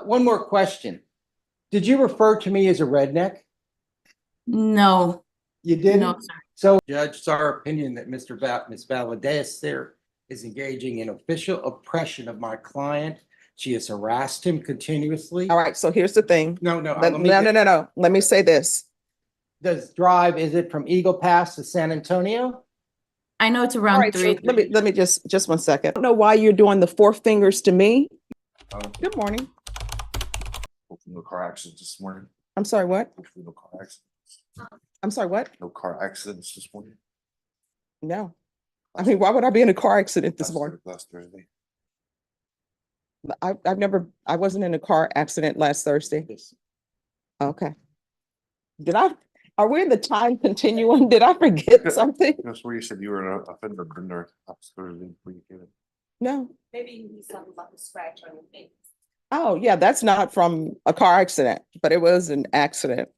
One more question. Did you refer to me as a redneck? No, You didn't? no, sir. So, Judge, it's our opinion that Ms. Valadez there is engaging in official oppression of my client. She has harassed him continuously. All right, so here's the thing. No, no. No. Let me say this. Does drive, is it from Eagle Pass to San Antonio? I know it's All around right, so 3. let me just 1 second. I don't know why you're doing the 4 fingers to me. Good morning. Hopefully no car accidents this morning. I'm sorry, what? Hopefully no car accidents. I'm sorry, what? No car accidents this morning. No. I mean, why would I be in a car accident this morning? Last Thursday. I wasn't in a car accident last Thursday. Okay. Are we in the time continuum? Did I forget something? That's where you said you were an offender under last Thursday before you came in. No. Maybe you need something about the scratch on your face. Oh, yeah, that's not from a car accident, but it was an accident.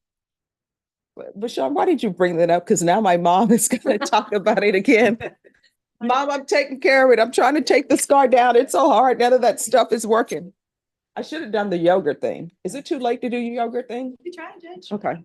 But Sean, why did you bring that up? Because now my mom is going to talk about it again. Mom, I'm taking care of it. I'm trying to take the scar down. It's so hard. None of that stuff is working. I should have done the yogurt thing. Is it too late to do your yogurt thing? You try, Judge. Okay.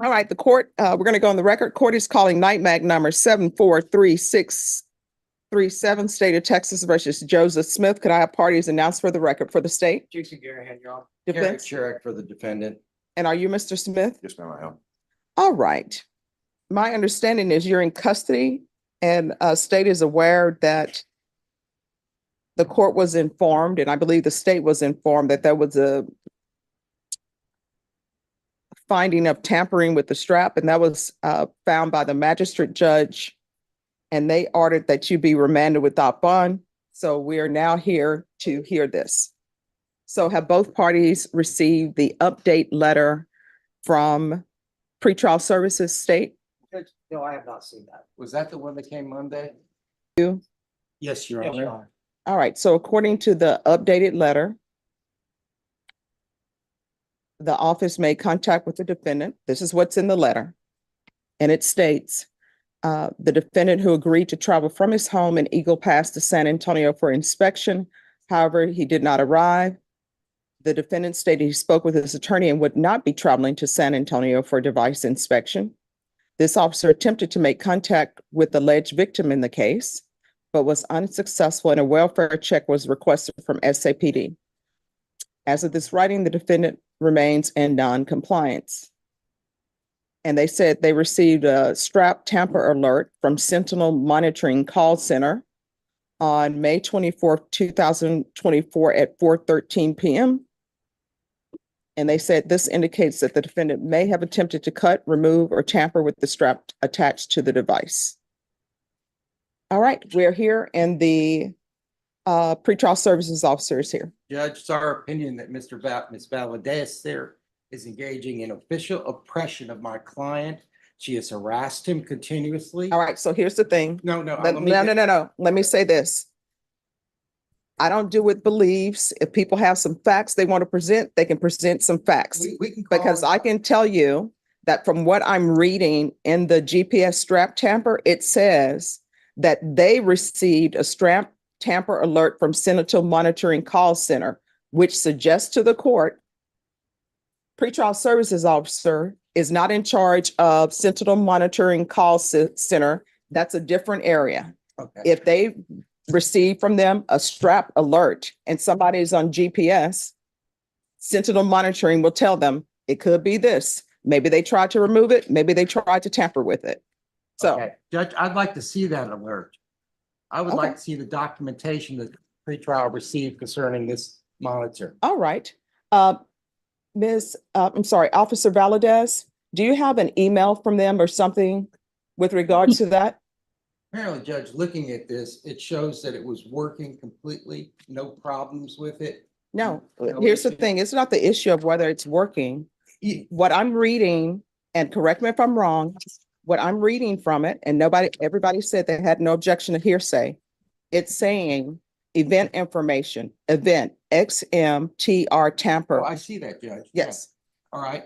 All right, the court, we're going to go on the record. Court is calling NIGHTMAG number 743637, State of Texas versus Joseph Smith. Could I have parties announced for the record for the state? Jason Garahan, Your Honor. Defense? Eric Sherrick for the defendant. And are you Mr. Smith? Yes, ma'am, I am. All right. My understanding is you're in custody and state is aware that the court was informed, and I believe the state was informed that there was a finding of tampering with the strap, and that was found by the magistrate judge, and they ordered that you be remanded without bond. So we are now here to hear this. So have both parties received the update letter from pretrial services state? No, I have not seen that. Was that the one that came Monday? You? Yes, Your Honor. All right, so according to the updated letter, the office made contact with the defendant. This is what's in the letter. And it states, the defendant who agreed to travel from his home in Eagle Pass to San Antonio for inspection. However, he did not arrive. The defendant stated he spoke with his attorney and would not be traveling to San Antonio for device inspection. This officer attempted to make contact with the alleged victim in the case, but was unsuccessful, and a welfare check was requested from SAPD. As of this writing, the defendant remains in non-compliance. And they said they received a strap tamper alert from Sentinel Monitoring Call Center on May 24th, 2024 at 4:13 p.m. And they said this indicates that the defendant may have attempted to cut, remove, or tamper with the strap attached to the device. All right, we're here, and the pretrial services officer is here. Judge, it's our opinion that Ms. Valadez there is engaging in official oppression of my client. She has harassed him continuously. All right, so here's the thing. No. No. Let me say this. I don't do with beliefs. If people have some facts they want to present, they can present some facts. We can call Because it- I can tell you that from what I'm reading in the GPS strap tamper, it says that they received a strap tamper alert from Sentinel Monitoring Call Center, which suggests to the court, pretrial services officer is not in charge of Sentinel Monitoring Call Center. That's a different area. Okay. If they receive from them a strap alert and somebody is on GPS, Sentinel Monitoring will tell them it could be this. Maybe they tried to remove it. Maybe they tried to tamper with it. So, Okay. Judge, I'd like to see that alert. I would like to see the documentation that the pretrial received concerning this monitor. all right. Officer Valadez, do you have an email from them or something with regards to that? Apparently, Judge, looking at this, it shows that it was working completely, no problems with it. No, No here's the issue. thing. It's not the issue of whether it's working. What I'm reading, and correct me if I'm wrong, what I'm reading from it, and everybody said they had no objection to hearsay. It's saying event information, event XMTR tamper. Oh, I see that, Judge. Yes. All right.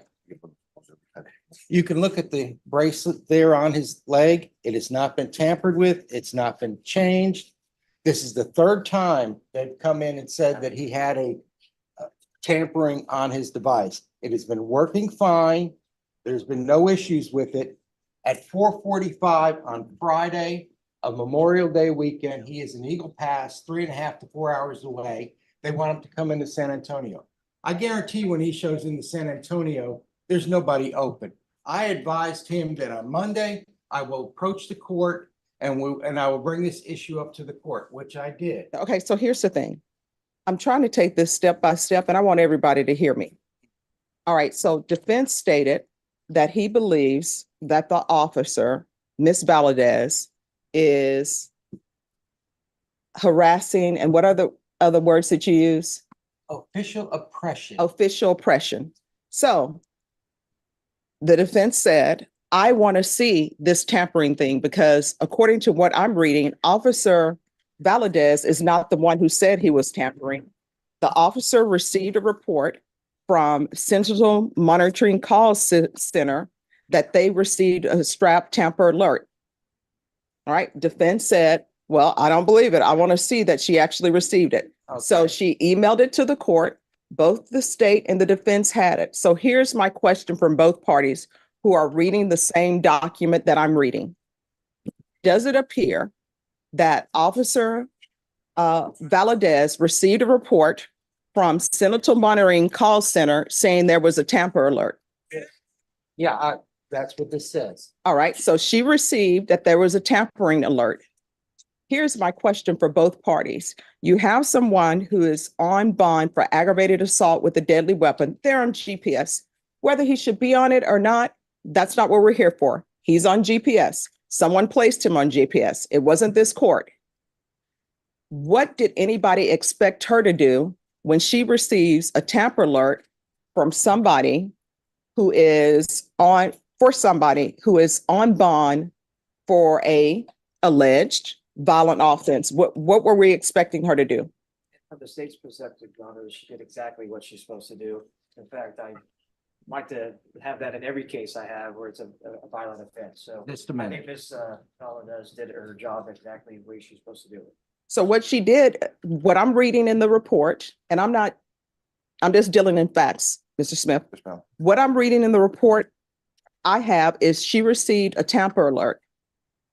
You can look at the bracelet there on his leg. It has not been tampered with. It's not been changed. This is the third time they've come in and said that he had a tampering on his device. It has been working fine. There's been no issues with it. At 4:45 on Friday of Memorial Day weekend, he is in Eagle Pass, 3.5 to 4 hours away. They want him to come into San Antonio. I guarantee when he shows into San Antonio, there's nobody open. I advised him that on Monday, I will approach the court and I will bring this issue up to the court, which I did. Okay, so here's the thing. I'm trying to take this step by step and I want everybody to hear me. All right, so defense stated that he believes that the officer, Miss Valadez, is harassing, and what are the other words that you use? Official oppression. Official oppression. So the defense said, I want to see this tampering thing because according to what I'm reading, Officer Valadez is not the one who said he was tampering. The officer received a report from Central Monitoring Call Center that they received a strap tamper alert. All right, defense said, well, I don't believe it. I want to see that she actually received it. So Okay. she emailed it to the court. Both the state and the defense had it. So here's my question from both parties who are reading the same document that I'm reading. Does it appear that Officer Valadez received a report from Central Monitoring Call Center saying there was a tamper alert? Yeah, that's what this says. All right, so she received that there was a tampering alert. Here's my question for both parties. You have someone who is on bond for aggravated assault with a deadly weapon. They're on GPS. Whether he should be on it or not, that's not what we're here for. He's on GPS. Someone placed him on GPS. It wasn't this court. What did anybody expect her to do when she receives a tamper alert from somebody who is on bond for a alleged violent offense? What were we expecting her to do? From the state's perspective, Your Honor, she did exactly what she's supposed to do. In fact, I like to have that in every case I have where it's a violent offense. So Just a I minute. think Ms. Valadez did her job exactly the way she's supposed to do it. So what she did, what I'm reading in the report, and I'm just dealing in facts, Mr. Smith. Yes, ma'am. What I'm reading in the report I have is she received a tamper alert.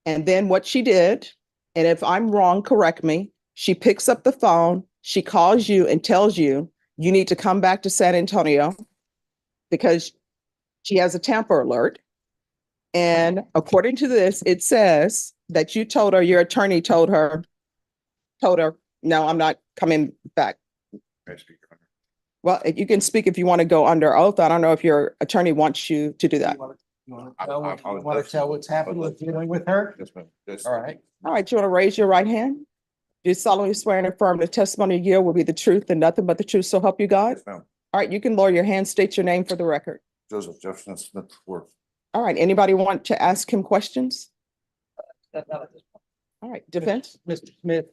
And then what she did, and if I'm wrong, correct me, she picks up the phone, she calls you and tells you, you need to come back to San Antonio because she has a tamper alert. And according to this, it says that you told her, your attorney told her, no, I'm not coming back. May I speak, Your Honor? Well, you can speak if you want to go under oath. I don't know if your attorney wants you to do that. You want I- to tell, I- what- I you would want to definitely- tell what's happened with dealing with her? Yes, ma'am. Yes. All right. All right, you want to raise your right hand? Do you solemnly swear and affirm the testimony you give will be the truth and nothing but the truth, so help you God? Yes, ma'am. All right, you can lower your hand, state your name for the record. Joseph Jefferson Smith Worth. All right, anybody want to ask him questions? Not at this point. All right, defense? Mr. Smith,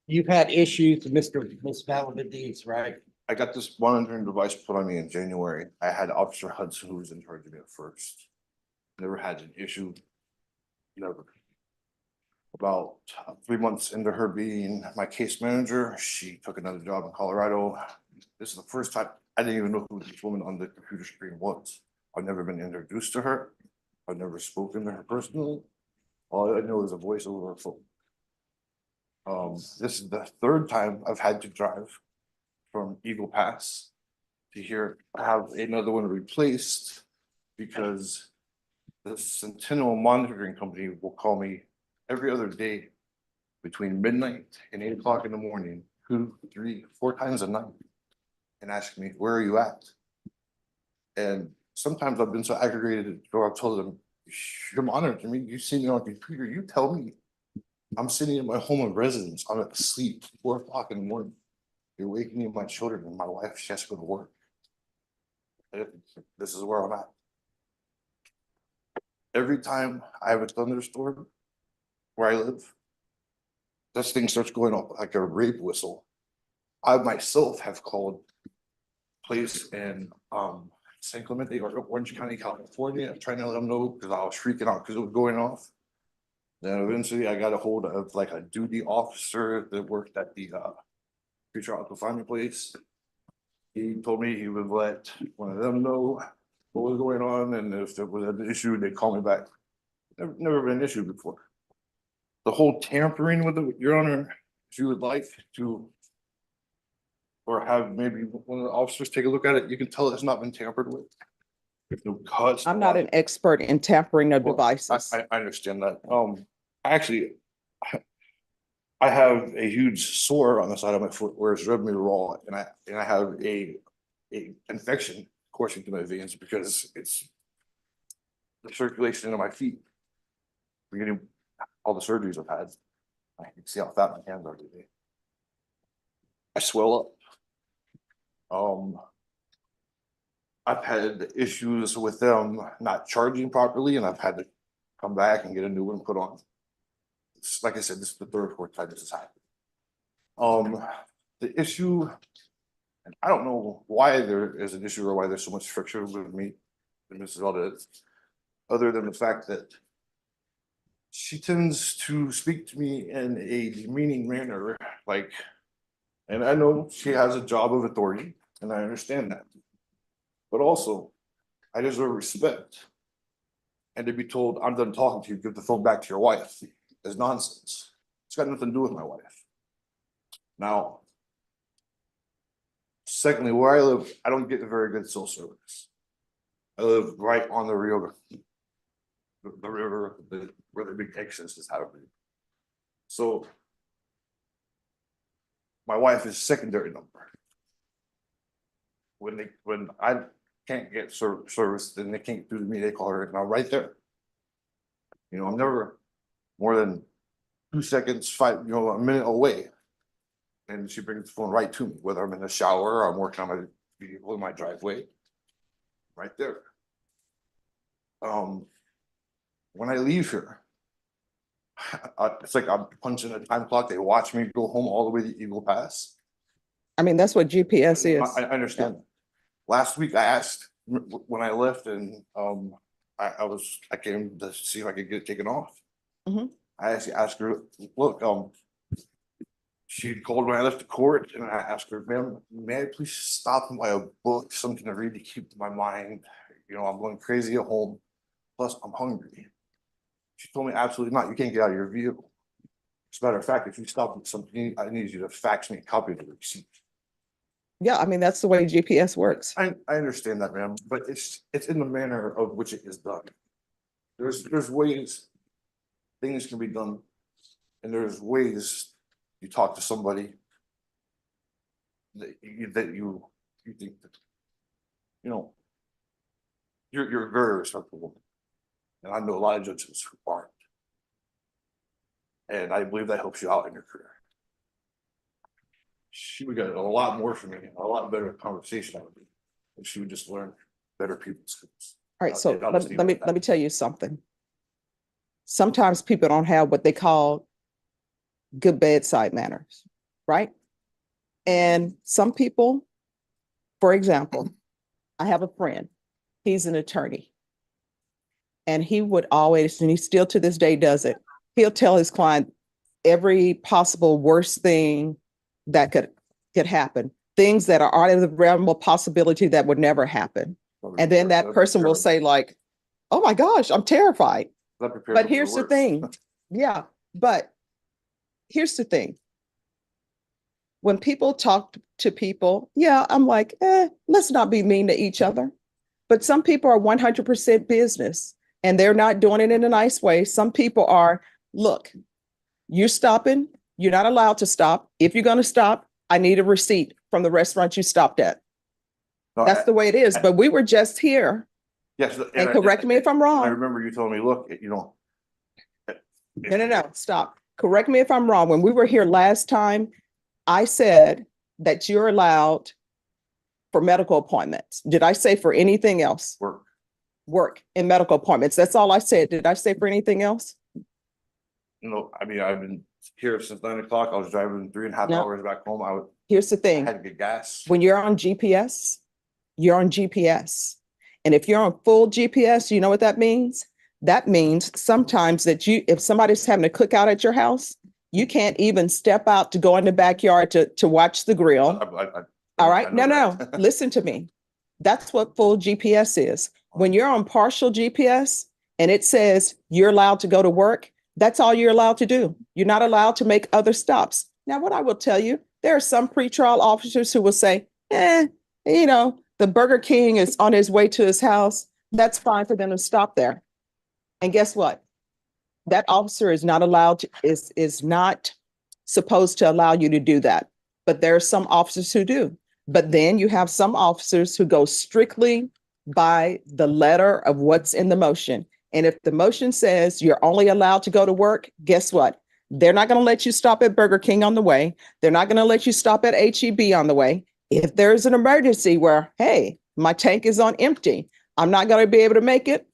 you've had issues with Miss Valadez, right? I got this monitoring device put on me in January. I had Officer Hudson who was in charge of me at first. Never had an issue. Never. About 3 months into her being my case manager, she took another job in Colorado. This is the first time I didn't even know who this woman on the computer screen was. I've never been introduced to her. I've never spoken to her personally. All I know is a voice over her phone. This is the third time I've had to drive from Eagle Pass to here, have another one replaced because the Centennial Monitoring Company will call me every other day between midnight and 8 o'clock in the morning, 2, 3, 4 times a night, and ask me, where are you at? And sometimes I've been so aggravated, or I've told them, you're monitoring me, you see me on computer, you tell me. I'm sitting in my home of residence, I'm asleep, 4 o'clock in the morning. You're waking me, my children, and my wife, she has to go to work. And this is where I'm at. Every time I have a thunderstorm where I live, this thing starts going off like a rape whistle. I myself have called place in San Clemente or Orange County, California, trying to let them know because I was freaking out because it was going off. Then eventually I got a hold of like a duty officer that worked at the future Alcafani place. He told me he would let one of them know what was going on, and if there was an issue, they'd call me back. Never been an issue before. The whole tampering with it, Your Honor, if you would like to, or have maybe one of the officers take a look at it, you can tell it's not been tampered with. There's no cuts. I'm not an expert in tampering of Well, devices. I understand that. Actually, I have a huge sore on the side of my foot where it's rubbed me raw, and I have a infection coursing through my veins because it's the circulation in my feet. We're getting all the surgeries I've had. I can see how fat my hands are today. I swell up. I've had issues with them not charging properly, and I've had to come back and get a new one put on. It's, like I said, this is the third or fourth time this has happened. The issue, and I don't know why there is an issue or why there's so much friction with me and Mrs. Valdez, other than the fact that she tends to speak to me in a demeaning manner, like, and I know she has a job of authority, and I understand that. But also, I deserve respect. And to be told, I'm done talking to you, give the phone back to your wife, is nonsense. It's got nothing to do with my wife. Now, secondly, where I live, I don't get a very good cell service. I live right on the river, where the big exits is happening. So my wife is secondary number. When I can't get service, then they can't do to me, they call her, and I'm right there. You know, I'm never more than 2 seconds, a minute away. And she brings the phone right to me, whether I'm in the shower or I'm working on my vehicle in my driveway. Right there. When I leave here, it's like I'm punching a time clock. They watch me go home all the way to Eagle Pass. I mean, that's what GPS is. I understand. Last week I asked when I left, and I came to see if I could get it taken off. Mhm. I actually asked her, look, she called when I left the court, and I asked her, ma'am, may I please stop and buy a book, something to read to keep my mind, you know, I'm going crazy at home, plus I'm hungry. She told me, absolutely not, you can't get out of your vehicle. As a matter of fact, if you stop with something, I need you to fax me a copy of the receipt. Yeah, I mean, that's the way GPS works. I understand that, ma'am, but it's in the manner of which it is done. There's ways things can be done, and there's ways you talk to somebody that you think that, you know, you're a very respectful woman, and I know a lot of judges who aren't, and I believe that helps you out in your career. She would get a lot more from me, a lot better conversation out of me, if she would just learn better people skills. All right, so I'll just leave it let at that. me tell you something. Sometimes people don't have what they call good bedside manners, right? And some people, for example, I have a friend, he's an attorney. And he would always, and he still to this day does it, he'll tell his client every possible worst thing that could happen, things that are out of the realm of possibility that would never happen. And then that person will say like, oh my gosh, I'm terrified. But here's the thing. Yeah, but here's the thing. When people talk to people, yeah, I'm like, let's not be mean to each other. But some people are 100% business and they're not doing it in a nice way. Some people are, look, you're stopping. You're not allowed to stop. If you're going to stop, I need a receipt from the restaurant you stopped at. That's the way it is. But we were just here. Yes. And correct me if I'm I wrong. remember you telling me, look, you know. No, stop. Correct me if I'm wrong. When we were here last time, I said that you're allowed for medical appointments. Did I say for anything else? Work in medical appointments. That's all I said. Did I say for anything else? No, I mean, I've been here since 9 o'clock. I was driving 3.5 No. hours back home. Here's the I thing. had to get gas. When you're on GPS, you're on GPS. And if you're on full GPS, you know what that means? That means sometimes that if somebody's having a cookout at your house, you can't even step out to go in the backyard to watch the grill. All I right, no, know no, that. listen to me. That's what full GPS is. When you're on partial GPS and it says you're allowed to go to work, that's all you're allowed to do. You're not allowed to make other stops. Now, what I will tell you, there are some pretrial officers who will say, the Burger King is on his way to his house. That's fine for them to stop there. And guess what? That officer is not allowed to, is not supposed to allow you to do that. But there are some officers who do. But then you have some officers who go strictly by the letter of what's in the motion. And if the motion says you're only allowed to go to work, guess what? They're not going to let you stop at Burger King on the way. They're not going to let you stop at HEB on the way. If there's an emergency where, hey, my tank is on empty, I'm not going to be able to make it,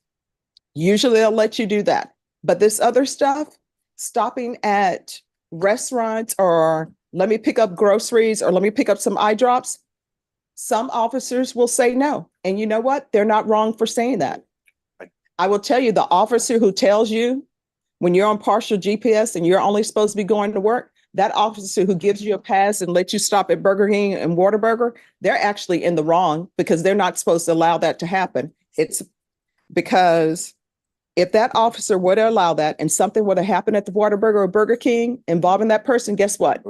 usually they'll let you do that. But this other stuff, stopping at restaurants or let me pick up groceries or let me pick up some eye drops, some officers will say no. And you know what? They're not wrong for saying that. I will tell you, the officer who tells you when you're on partial GPS and you're only supposed to be going to work, that officer who gives you a pass and lets you stop at Burger King and Whataburger, they're actually in the wrong because they're not supposed to allow that to happen. It's because if that officer would allow that and something would have happened at the Whataburger or Burger King involving that person, guess what?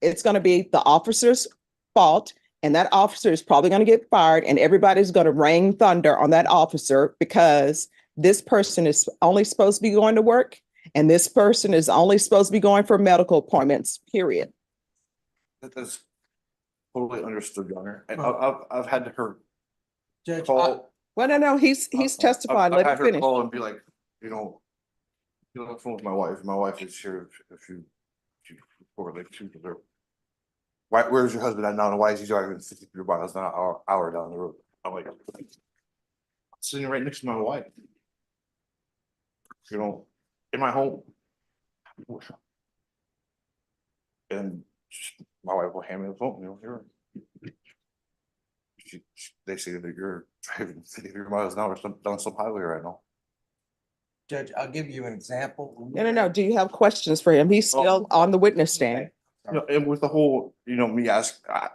It's going to be the officer's fault. And that officer is probably going to get fired and everybody's going to rain thunder on that officer because this person is only supposed to be going to work and this person is only supposed to be going for medical appointments, period. That's totally understood, Your Honor. And Well- I've had her Judge, call. Well, no, he's testified. I've Let had him her finish. call and be like, get on the phone with my wife. My wife is here if you correlate to her. Why, where's your husband at now? And why is he driving 53 miles an hour down the road? I'm like, sitting right next to my wife. In my home. And my wife will hand me the phone, here. They say that you're driving 53 miles an hour down some highway right now. Judge, I'll give you an example. No. Do you have questions for him? He's still on the witness stand. And with the whole, me ask, I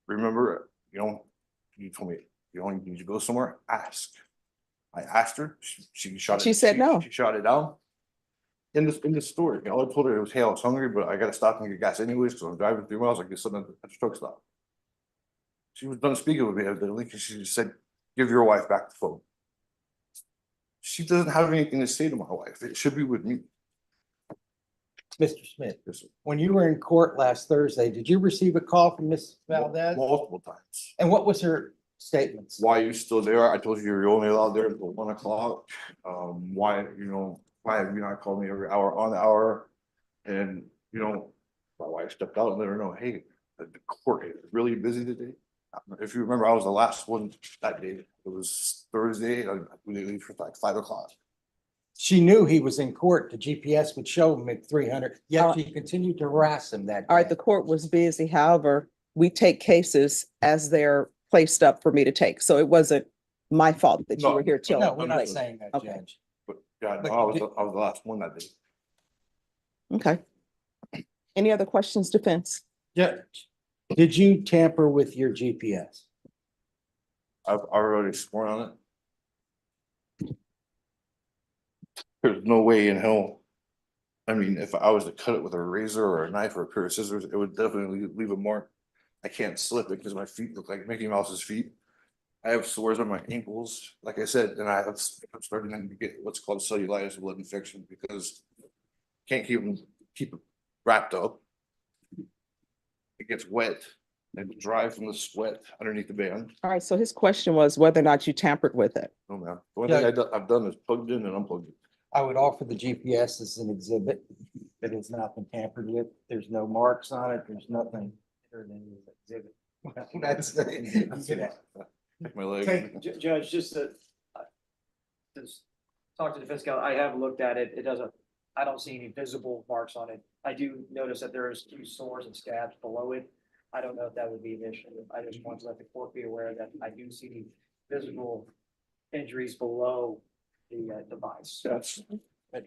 remember, you told me, you need to go somewhere, ask. I asked her, she shot it. She said no. She shot it down. In the story, all I told her was, hey, I was hungry, but I gotta stop and get gas anyways, so I'm driving 3 miles, I get something at the truck stop. She was done speaking with me evidently, because she just said, give your wife back the phone. She doesn't have anything to say to my wife. It should be with me. Mr. Smith, Yes, sir. when you were in court last Thursday, did you receive a call from Ms. Valdez? Multiple times. And what was her statements? Why are you still there? I told you you're only allowed there until 1 o'clock. Why have you not called me every hour on the hour? And, my wife stepped out and let her know, hey, the court is really busy today. If you remember, I was the last one that day. It was Thursday. We leave for like 5 o'clock. She knew he was in court. The GPS would show him at 300, yet she continued to harass him that All right, day. the court was busy. However, we take cases as they're placed up for me to take. So it wasn't my fault that you No, were here till. No, we're not late. saying that, Okay. Judge. But yeah, But no, I you was the last one that day. Okay. Any other questions, defense? Judge, did you tamper with your GPS? I've already sworn on it. There's no way in hell. I mean, if I was to cut it with a razor or a knife or a pair of scissors, it would definitely leave a mark. I can't slip it because my feet look like Mickey Mouse's feet. I have sores on my ankles, like I said, and I'm starting to get what's called cellulitis, blood infection, because can't keep it wrapped up. It gets wet and dry from the sweat underneath the band. All right, so his question was whether or not you tampered with it. Oh man, the only thing I've done is plugged in and unplugged it. I would offer the GPS as an exhibit that has not been tampered with. There's no marks on it. There's nothing. Exhibit. That's. Take my leg. Judge, just to talk to the defense counsel, I have looked at it. I don't see any visible marks on it. I do notice that there is 2 sores and scabs below it. I don't know if that would be an issue. I just want to let the court be aware that I do see visible injuries below the device. That's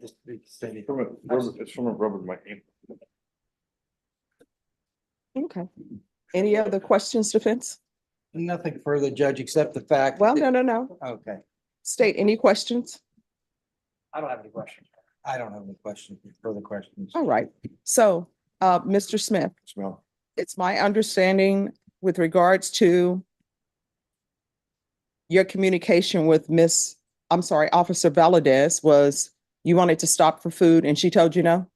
Just be stated. it's from a rubber to my ankle. Okay. Any other questions, defense? Nothing further, Judge, except the fact. Well, that- no. Okay, State any questions? I don't have any questions. I don't have any questions, further questions. All right. So, Mr. Smith, Smell. it's my understanding with regards to your communication with Officer Valadez was you wanted to stop for food and she told you no?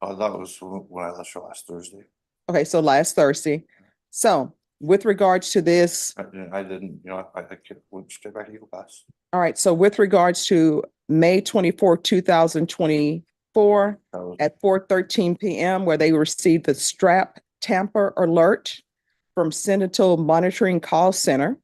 That was when I left her last Thursday. Okay, so last Thursday. So with regards to this, I didn't, went straight back to Eagle Pass. all right, so with regards to May 24, 2024 That was, at 4:13 PM, where they received the strap tamper alert from Sentinel Monitoring Call Center.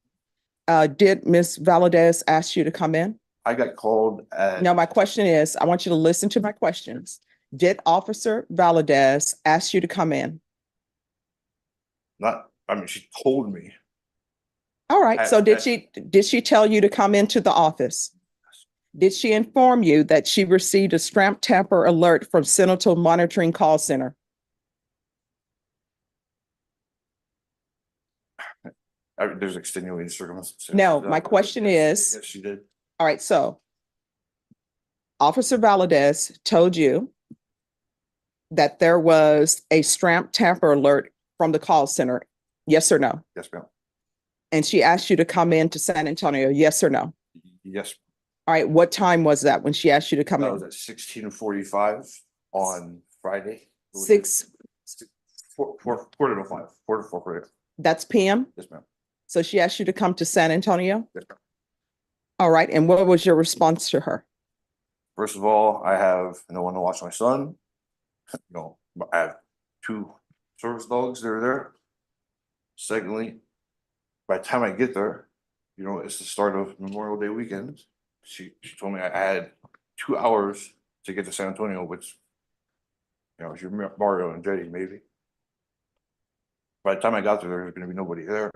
Did Ms. Valadez ask you to come in? I got called at. Now, my question is, I want you to listen to my questions. Did Officer Valadez ask you to come in? She told me. All right, so did she tell you to come into the office? Did she inform you that she received a strap tamper alert from Sentinel Monitoring Call Center? There's extenuating circumstances. No, my question is- Yes, she did. All right, so Officer Valadez told you that there was a strap tamper alert from the call center, yes or no? Yes, ma'am. And she asked you to come in to San Antonio, yes or no? Yes, All right, what time was that when she asked you to come that was in? at 16:45 on Friday. It was Six, Quarter to 5, quarter to 4. that's PM? Yes, ma'am. So she asked you to come to San Antonio? Yes, ma'am. All right, and what was your response to her? First of all, I have no one to watch my son. I have 2 service dogs that are there. Secondly, by the time I get there, it's the start of Memorial Day weekend. She told me I had 2 hours to get to San Antonio, which, if you're Mario and Jetty, maybe. By the time I got there, there's gonna be nobody there.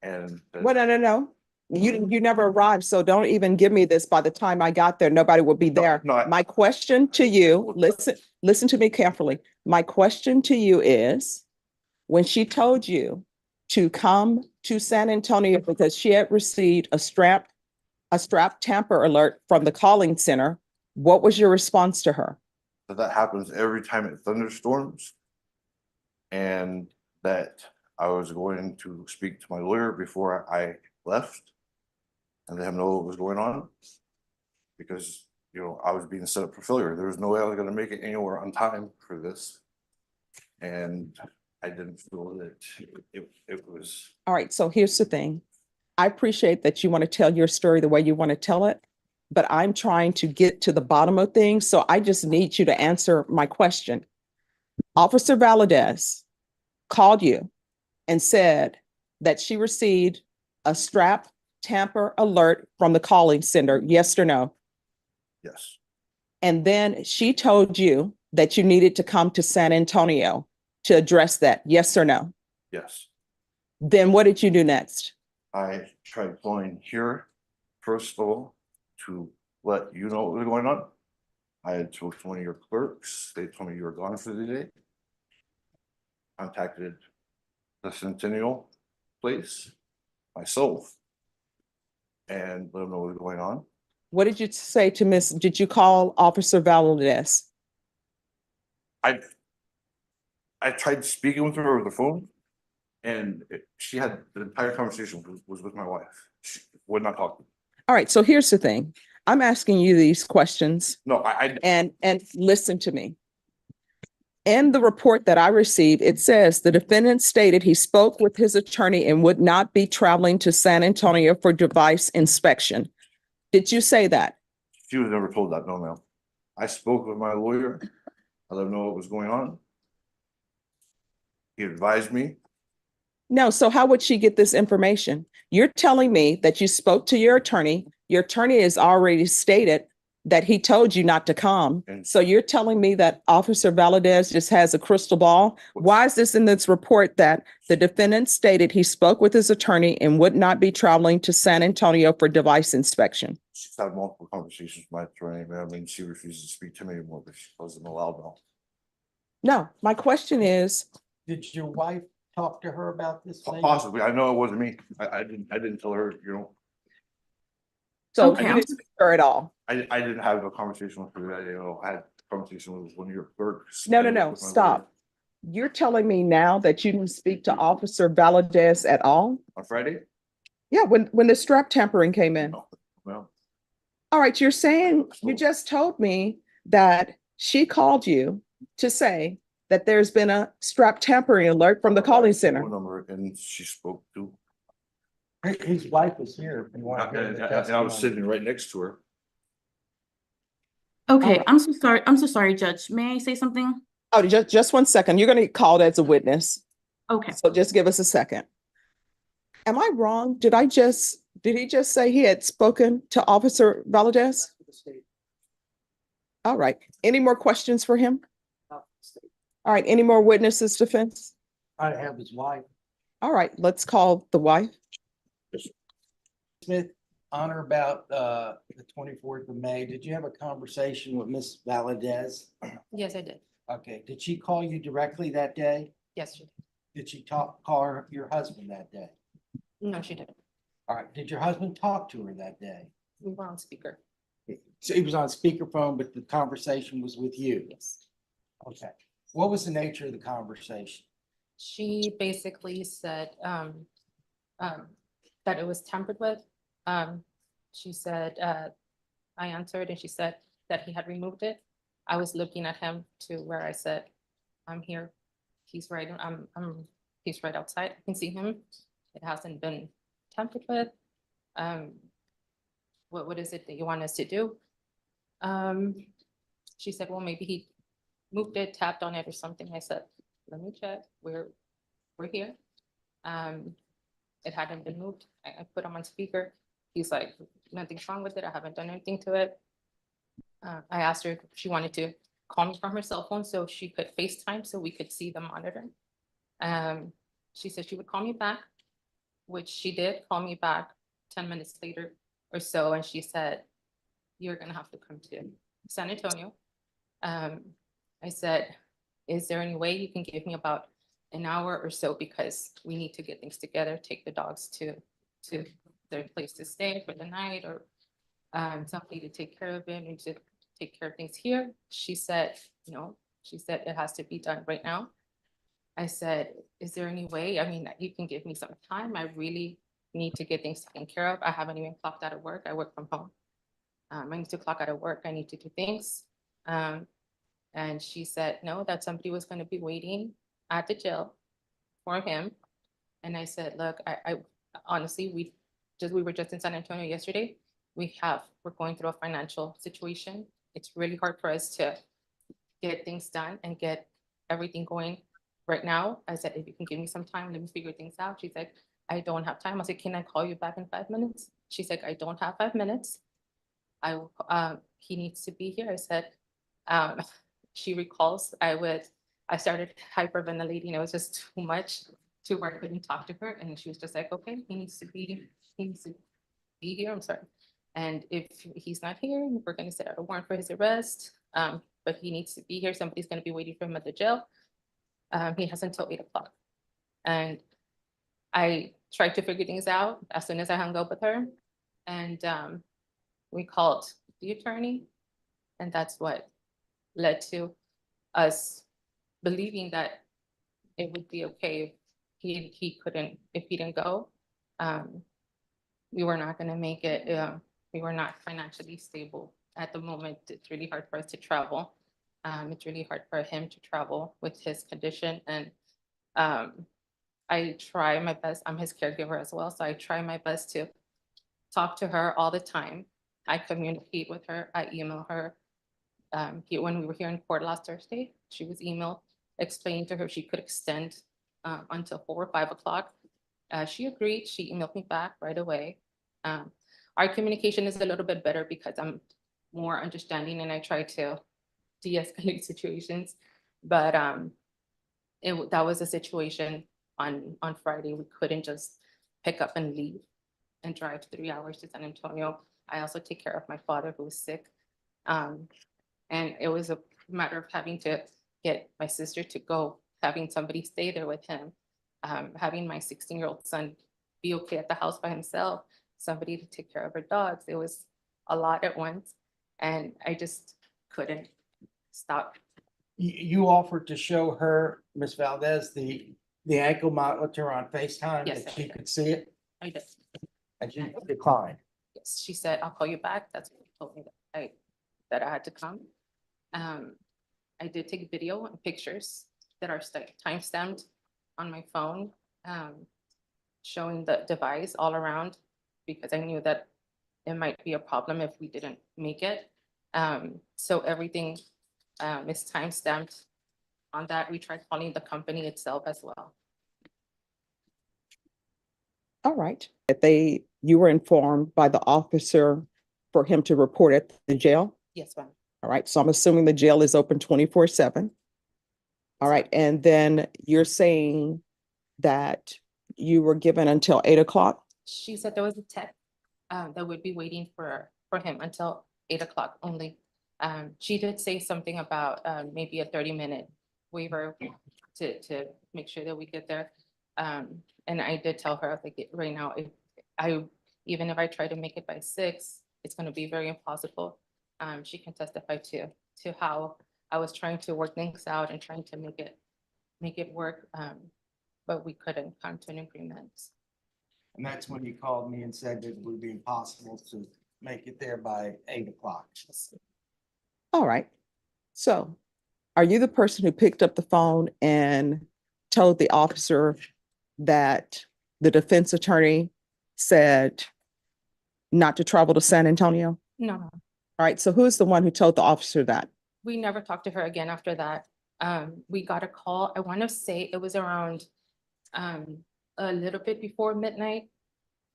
And Well, no. You never arrived, so don't even give me this. By the time I got there, nobody would be there. no, My question to you, listen to me carefully. My question to you is, when she told you to come to San Antonio because she had received a strap tamper alert from the calling center, what was your response to her? that happens every time it thunderstorms. And that I was going to speak to my lawyer before I left and let him know what was going on. Because, I was being set up for failure. There was no way I was gonna make it anywhere on time for this. And I didn't feel that it was. All right, so here's the thing. I appreciate that you want to tell your story the way you want to tell it, but I'm trying to get to the bottom of things, so I just need you to answer my question. Officer Valadez called you and said that she received a strap tamper alert from the calling center, yes or no? Yes, And then she told you that you needed to come to San Antonio to address that, yes or no? yes. Then what did you do next? I tried calling here, first of all, to let you know what was going on. I had talked to one of your clerks. They told me you were gone for the day. Contacted the Centennial place myself and let them know what was going on. What did you say to did you call Officer Valadez? I tried speaking with her over the phone, and she had the entire conversation was with my wife. She would not talk. All right, so here's the thing. I'm asking you these questions No, I and listen to me. In the report that I received, it says the defendant stated he spoke with his attorney and would not be traveling to San Antonio for device inspection. Did you say that? She was never told that. No, ma'am. I spoke with my lawyer. I let him know what was going on. He advised me. No, so how would she get this information? You're telling me that you spoke to your attorney. Your attorney has already stated that he told you not to come. So you're telling me that Officer Valadez just has a crystal ball? Why is this in this report that the defendant stated he spoke with his attorney and would not be traveling to San Antonio for device inspection? She's had multiple conversations with my attorney, ma'am, and she refuses to speak to me anymore, but she wasn't allowed now. No, my question is, Did your wife talk to her about this? maybe? Possibly, I know it wasn't me. I didn't tell her, you know, So Okay, you I'm didn't speak to her at all? I didn't have a conversation with her that day, I had a conversation with one of your clerks. No, and with my stop. You're telling me now that you didn't speak to Officer Valadez at all? lawyer. On Friday? Yeah, when the strap tampering came in. No, well, All right, you're saying, you just told me that she called you to say that there's been a strap tampering alert from the calling center. phone number, and she spoke to, His wife was here. If you want to hear and the I was testimony. sitting right next to her. okay, Alright. I'm so sorry. I'm so sorry, Judge. May I say something? Oh, just 1 second. You're gonna get called as a witness. Okay. So just give us a second. Am I wrong? Did he just say he had spoken to Officer Valadez? All right. Any more questions for him? All right. Any more witnesses, defense? I have his wife. All right, let's call the wife. Smith, on or about the 24th of May, did you have a conversation with Miss Valadez? Yes, I did. Okay, did she call you directly that day? Yes, she did. Did she call your husband that day? No, she didn't. All right, did your husband talk to her that day? We were on speaker. So he was on speakerphone, but the conversation was with you? Yes. Okay, what was the nature of the conversation? She basically said that it was tampered with. She said, I answered and she said that he had removed it. I was looking at him to where I said, I'm here. He's right, he's right outside. I can see him. It hasn't been tampered with. What is it that you want us to do? She said, well, maybe he moved it, tapped on it or something. I said, let me check. We're here. It hadn't been moved. I put him on speaker. He's like, nothing's wrong with it. I haven't done anything to it. I asked her if she wanted to call me from her cell phone so she could FaceTime so we could see the monitor. She said she would call me back, which she did call me back 10 minutes later or so. And she said, you're gonna have to come to San Antonio. I said, is there any way you can give me about an hour or so, because we need to get things together, take the dogs to their place to stay for the night, or somebody to take care of it and to take care of things here. She said, no, she said it has to be done right now. I said, is there any way, I mean, you can give me some time? I really need to get things taken care of. I haven't even clocked out of work. I work from home. I need to clock out of work. I need to do things. And she said, no, that somebody was going to be waiting at the jail for him. And I said, look, I honestly, we were just in San Antonio yesterday. We're going through a financial situation. It's really hard for us to get things done and get everything going right now. I said, if you can give me some time, let me figure things out. She's like, I don't have time. I said, can I call you back in 5 minutes? She's like, I don't have 5 minutes. He needs to be here. I said, she recalls I started hyperventilating. It was just too much to where I couldn't talk to her. And she was just like, okay, he needs to be here. I'm sorry. And if he's not here, we're going to set out a warrant for his arrest. But he needs to be here. Somebody's going to be waiting for him at the jail. He has until 8 o'clock. And I tried to figure things out as soon as I hung up with her. And we called the attorney. And that's what led to us believing that it would be okay if he didn't go. We were not going to make it. We were not financially stable at the moment. It's really hard for us to travel. It's really hard for him to travel with his condition. And I try my best. I'm his caregiver as well. So I try my best to talk to her all the time. I communicate with her. I email her. When we were here in court last Thursday, she was emailed, explaining to her she could extend until 4 or 5 o'clock. She agreed. She emailed me back right away. Our communication is a little bit better because I'm more understanding and I try to de-escalate situations. But that was a situation on Friday. We couldn't just pick up and leave and drive 3 hours to San Antonio. I also take care of my father who was sick. And it was a matter of having to get my sister to go having somebody stay there with him, having my 16-year-old son be okay at the house by himself, somebody to take care of our dogs. It was a lot at once, and I just couldn't stop. You offered to show her, Ms. Valdez, the ankle monitor on FaceTime, Yes, that I she did. could see it, I did. and she declined. Yes, she said, I'll call you back. That's what she told me that I had to come. I did take video and pictures that are timestamped on my phone, showing the device all around, because I knew that it might be a problem if we didn't make it. So everything is timestamped on that. We tried calling the company itself as well. All right. You were informed by the officer for him to report at the jail? Yes, ma'am. All right, so I'm assuming the jail is open 24/7. All right, and then you're saying that you were given until 8 o'clock? She said there was a tech that would be waiting for him until 8 o'clock only. She did say something about maybe a 30-minute waiver to make sure that we get there. And I did tell her, like, right now, even if I try to make it by 6, it's gonna be very impossible. She can testify to how I was trying to work things out and trying to make it work, but we couldn't come to an agreement. And that's when you called me and said that it would be impossible to make it there by 8 o'clock. All right. So are you the person who picked up the phone and told the officer that the defense attorney said not to travel to San Antonio? No, All right, so who is the one who told the officer that? we never talked to her again after that. We got a call, I want to say it was around a little bit before midnight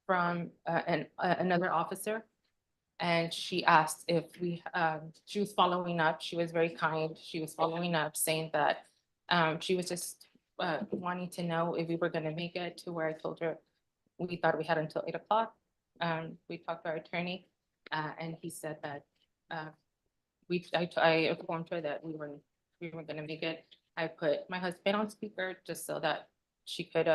from another officer. And she asked if she was following up. She was very kind. She was following up saying that she was just wanting to know if we were gonna make it, to where I told her we thought we had until 8 o'clock. We talked to our attorney and he said that I informed her that we were gonna make it. I put my husband on speaker just so that she could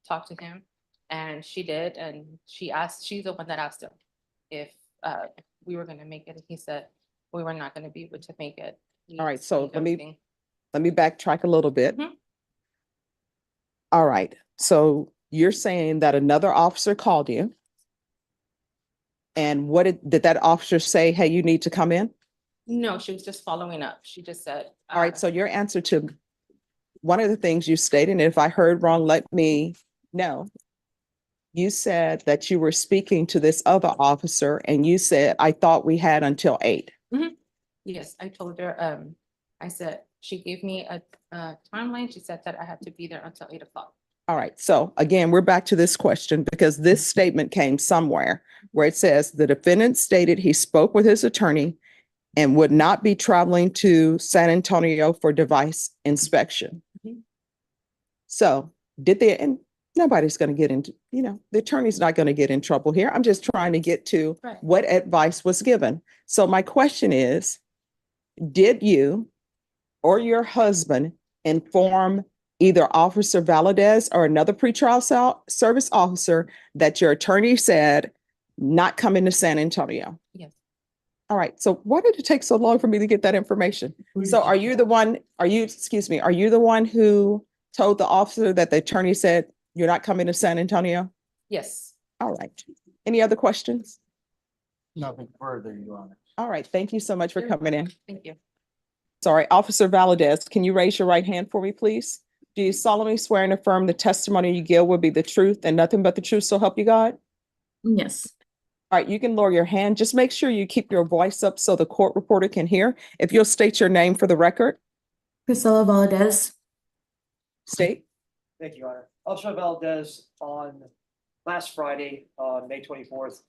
talk to him, and she did. And she's the one that asked him if we were gonna make it. And he said we were not gonna be able to make it. All right, so explained everything. let me backtrack a little bit. Mhm. All right, so you're saying that another officer called you. And what did that officer say? Hey, you need to come in? No, she was just following up. She just said. All right, so your answer to one of the things you stated, and if I heard wrong, let me know. You said that you were speaking to this other officer and you said, I thought we had until 8. Yes, I told her, I said, she gave me a timeline. She said that I had to be there until 8 o'clock. All right, so again, we're back to this question because this statement came somewhere where it says the defendant stated he spoke with his attorney and would not be traveling to San Antonio for device inspection. Mhm. So and nobody's going to get into, the attorney's not going to get in trouble here. I'm just trying to get to Right. what advice was given. So my question is, did you or your husband inform either Officer Valadez or another pretrial service officer that your attorney said not coming to San Antonio? Yes. All right, so why did it take so long for me to get that information? So are you the one who told the officer that the attorney said you're not coming to San Antonio? Yes. All right. Any other questions? Nothing further, Your Honor. All right, thank you so much for You're coming in. Thank you. Sorry, Officer Valadez, can you raise your right hand for me, please? Do you solemnly swear and affirm the testimony you give will be the truth and nothing but the truth, so help you God? Yes. All right, you can lower your hand. Just make sure you keep your voice up so the court reporter can hear. If you'll state your name for the record. Priscilla Valadez. State. Thank you, Your Honor. Officer Valdez, on last Friday, on May 24th,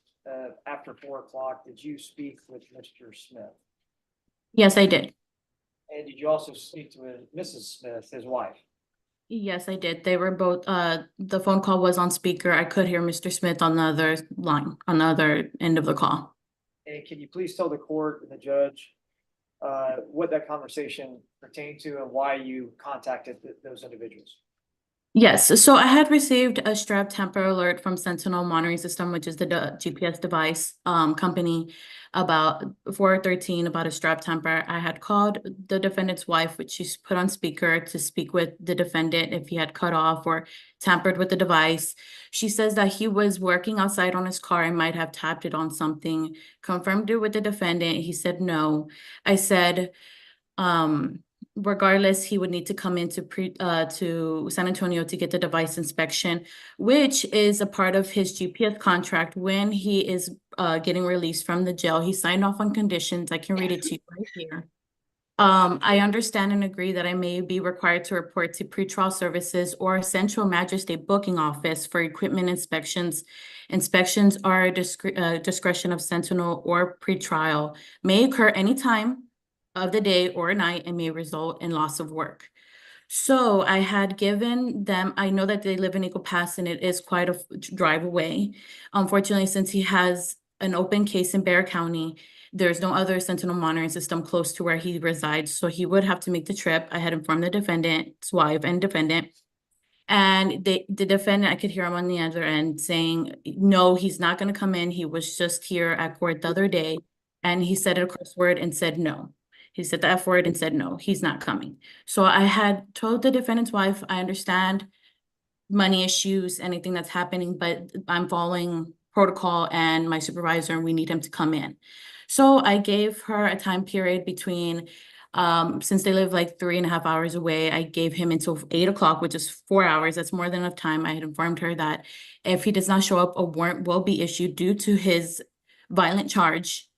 after 4 o'clock, did you speak with Mr. Smith? Yes, I did. And did you also speak to Mrs. Smith, his wife? Yes, I did. They were both, the phone call was on speaker. I could hear Mr. Smith on the other line, on the other end of the call. And can you please tell the court and the judge what that conversation pertained to and why you contacted those individuals. Yes, so I had received a strap tamper alert from Sentinel Monitoring System, which is the GPS device company, about 4:13 about a strap tamper. I had called the defendant's wife, which she's put on speaker, to speak with the defendant if he had cut off or tampered with the device. She says that he was working outside on his car and might have tapped it on something. Confirmed it with the defendant. He said no. I said, regardless, he would need to come into to San Antonio to get the device inspection, which is a part of his GPS contract when he is getting released from the jail. He signed off on conditions. I can read it to you right here. I understand and agree that I may be required to report to pretrial services or Central Magistrate Booking Office for equipment inspections. Inspections are a discretion of Sentinel or pretrial, may occur anytime of the day or night, and may result in loss of work. So I had given them, I know that they live in Eagle Pass and it is quite a drive away. Unfortunately, since he has an open case in Bexar County, there's no other Sentinel monitoring system close to where he resides, so he would have to make the trip. I had informed the defendant's wife and defendant. And the defendant, I could hear him on the other end saying, no, he's not going to come in. He was just here at court the other day. And he said a curse word and said no. He said the F word and said no, he's not coming. So I had told the defendant's wife, I understand money issues, anything that's happening, but I'm following protocol and my supervisor, and we need him to come in. So I gave her a time period between, since they live like 3.5 hours away, I gave him until 8 o'clock, which is 4 hours. That's more than enough time. I had informed her that if he does not show up, a warrant will be issued due to his violent charge.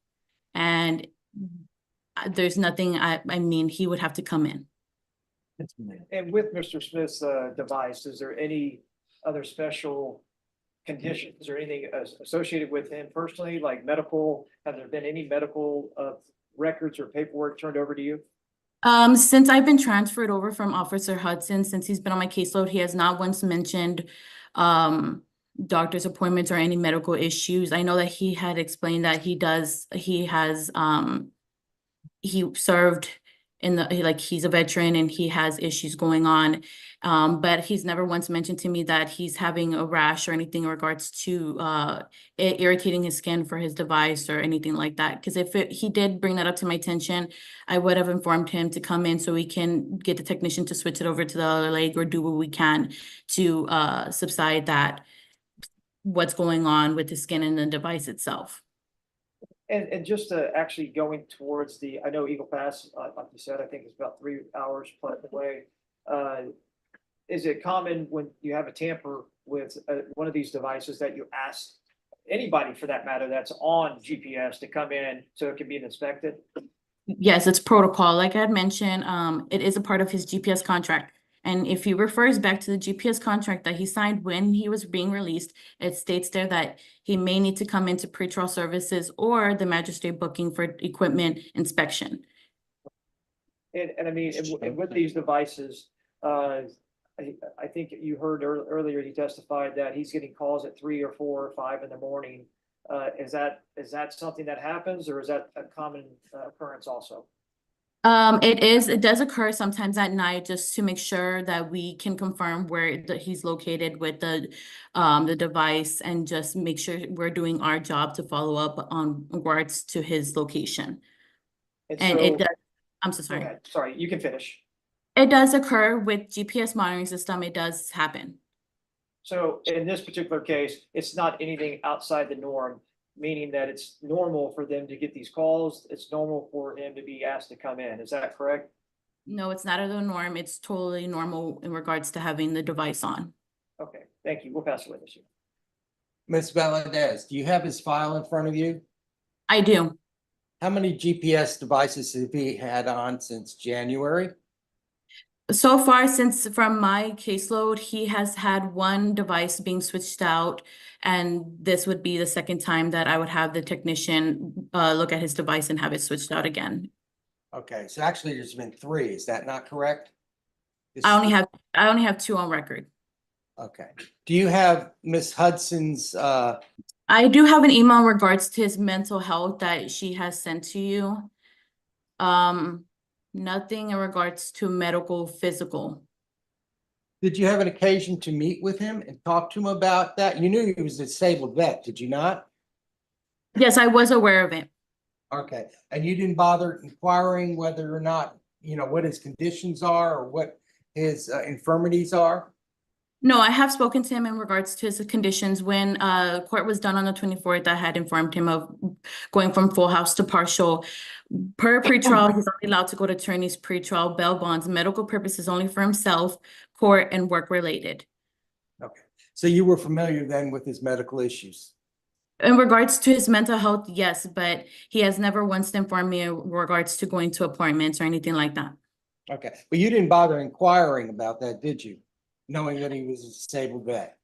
And there's nothing, I mean, he would have to come in. And with Mr. Smith's device, is there any other special conditions or anything associated with him personally, like medical? Have there been any medical records or paperwork turned over to you? Since I've been transferred over from Officer Hudson, since he's been on my caseload, he has not once mentioned doctor's appointments or any medical issues. I know that he had explained that he served in the, like, he's a veteran and he has issues going on. But he's never once mentioned to me that he's having a rash or anything in regards to it irritating his skin for his device or anything like that. Because if he did bring that up to my attention, I would have informed him to come in so we can get the technician to switch it over to the other leg or do what we can to subside that, what's going on with the skin and the device itself. And just to actually going towards I know Eagle Pass, like you said, I think it's about 3 hours plus away. Is it common when you have a tamper with one of these devices that you ask anybody for that matter that's on GPS to come in so it can be inspected? Yes, it's protocol. Like I had mentioned, it is a part of his GPS contract. And if he refers back to the GPS contract that he signed when he was being released, it states there that he may need to come into pretrial services or the magistrate booking for equipment inspection. And I mean, and with these devices, I think you heard earlier he testified that he's getting calls at 3 or 4 or 5 in the morning. Is that something that happens, or is that a common occurrence also? It does occur sometimes at night, just to make sure that we can confirm where he's located with the device, and just make sure we're doing our job to follow up on regards to his location. And it does, I'm so sorry. Sorry, you can finish. It does occur with GPS monitoring system. It does happen. So in this particular case, it's not anything outside the norm, meaning that it's normal for them to get these calls. It's normal for him to be asked to come in. Is that correct? No, it's not the norm. It's totally normal in regards to having the device on. Okay, thank you. We'll pass it with you. Ms. Valadez, do you have his file in front of you? I do. How many GPS devices have he had on since January? So far, since from my caseload, he has had one device being switched out, and this would be the second time that I would have the technician look at his device and have it switched out again. Okay, so actually there's been 3. Is that not correct? I only have 2 on record. Okay. Do you have Miss Hudson's I do have an email in regards to his mental health that she has sent to you. Nothing in regards to medical, physical. Did you have an occasion to meet with him and talk to him about that? You knew he was a disabled vet, did you not? Yes, I was aware of it. Okay, and you didn't bother inquiring whether or not, what his conditions are or what his infirmities are? No, I have spoken to him in regards to his conditions. When court was done on the 24th, I had informed him of going from full house to partial. Per pretrial, he's only allowed to go to attorneys, pretrial, bail bonds, medical purposes only for himself, court, and work related. Okay, so you were familiar then with his medical issues? In regards to his mental health, yes, but he has never once informed me in regards to going to appointments or anything like that. Okay, but you didn't bother inquiring about that, did you? Knowing that he was a disabled vet?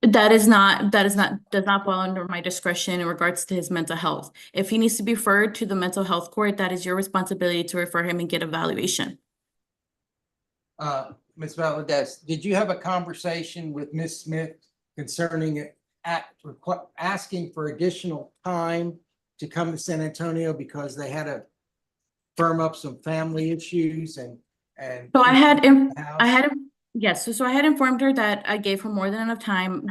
Does not fall under my discretion in regards to his mental health. If he needs to be referred to the mental health court, that is your responsibility to refer him and get evaluation. Ms. Valadez, did you have a conversation with Ms. Smith concerning asking for additional time to come to San Antonio because they had to firm up some family issues and So I had house? yes, so I had informed her that I gave her more than enough time,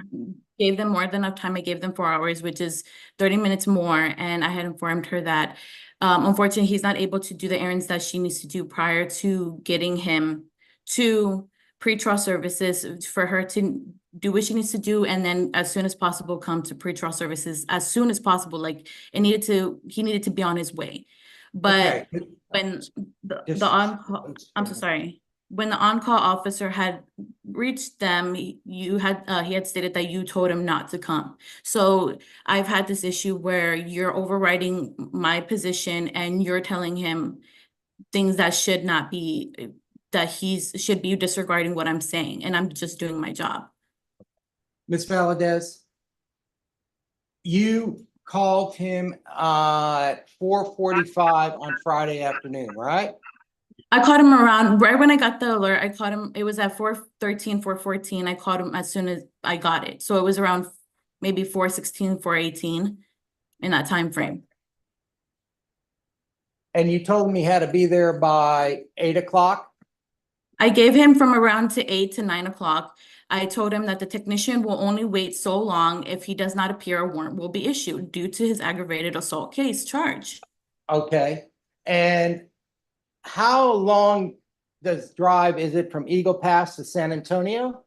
gave them more than enough time. I gave them 4 hours, which is 30 minutes more. And I had informed her that unfortunately, he's not able to do the errands that she needs to do prior to getting him to pretrial services for her to do what she needs to do. And then as soon as possible, come to pretrial services as soon as possible. Like he needed to be on his way. But Okay. when Just- the on-call, I'm so sorry. When the on-call officer had reached them, he had stated that you told him not to come. So I've had this issue where you're overriding my position and you're telling him things that should not be, that should be disregarding what I'm saying, and I'm just doing my job. Ms. Valadez, you called him at 4:45 on Friday afternoon, right? I caught him around, right when I got the alert, I caught him, it was at 4:13, 4:14. I caught him as soon as I got it. So it was around maybe 4:16, 4:18 in that time frame. And you told him he had to be there by 8 o'clock? I gave him from around to 8 to 9 o'clock. I told him that the technician will only wait so long. If he does not appear, a warrant will be issued due to his aggravated assault case charge. Okay, and how long is it from Eagle Pass to San Antonio?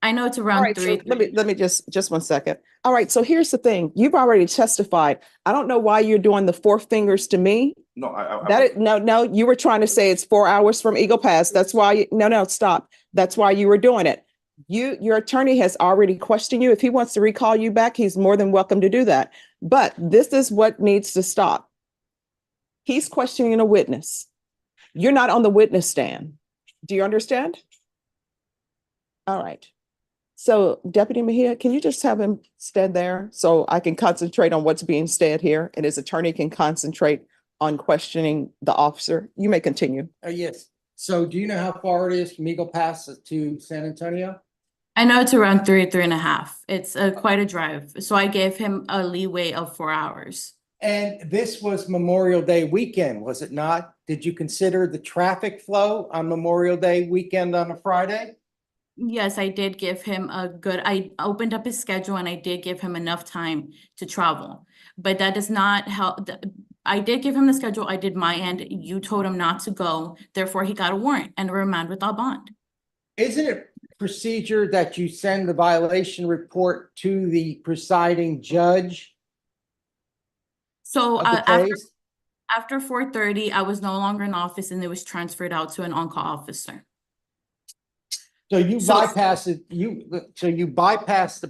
I know it's All around right, so 3. let me just 1 second. All right, so here's the thing. You've already testified. I don't know why you're doing the 4 fingers to me. No, No, you were trying to say it's 4 hours from Eagle Pass. That's why, no, stop. That's why you were doing it. Your attorney has already questioned you. If he wants to recall you back, he's more than welcome to do that. But this is what needs to stop. He's questioning a witness. You're not on the witness stand. Do you understand? All right. So Deputy Mejia, can you just have him stand there so I can concentrate on what's being said here and his attorney can concentrate on questioning the officer? You may continue. Yes, so do you know how far it is from Eagle Pass to San Antonio? I know it's around 3.5. It's quite a drive. So I gave him a leeway of 4 hours. And this was Memorial Day weekend, was it not? Did you consider the traffic flow on Memorial Day weekend on a Friday? Yes, I did give him I opened up his schedule and I did give him enough time to travel. But that does not help. I did give him the schedule. I did my end. You told him not to go. Therefore, he got a warrant and a remand without bond. Isn't it procedure that you send the violation report to the presiding judge So of the after case? after 4:30, I was no longer in office and it was transferred out to an on-call officer. So you So- bypass it, you bypass the